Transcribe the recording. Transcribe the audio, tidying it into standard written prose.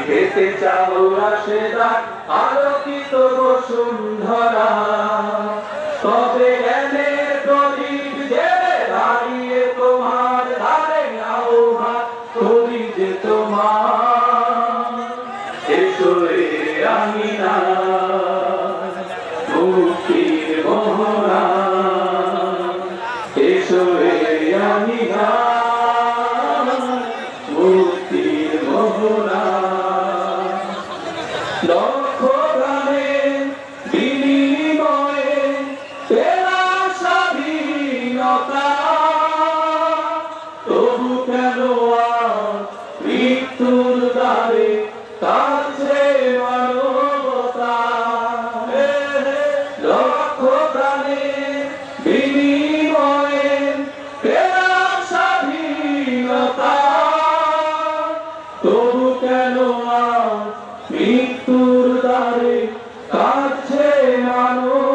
খেতে চাও রাশেদার আলোকিত বসুন্ধরা, তবে এনে প্রদীপ জেলে দাঁড়িয়ে তোমার ধারে আহ্বান করি যে তোমার, এসো রে আমিনা মুক্তির মোহনা, এসো রে আমিনা মুক্তির মোহনা। লক্ষ প্রাণের বিনিময়ে পেলাম স্বাধীনতা, তবু কেন আজ মৃত্যুর দ্বারে কাঁদছে মানবতা। লক্ষ প্রাণের বিনিময়ে পেলাম স্বাধীনতা, তবু কেন আজ মৃত্যুর দ্বারে কাঁদছে মানবতা।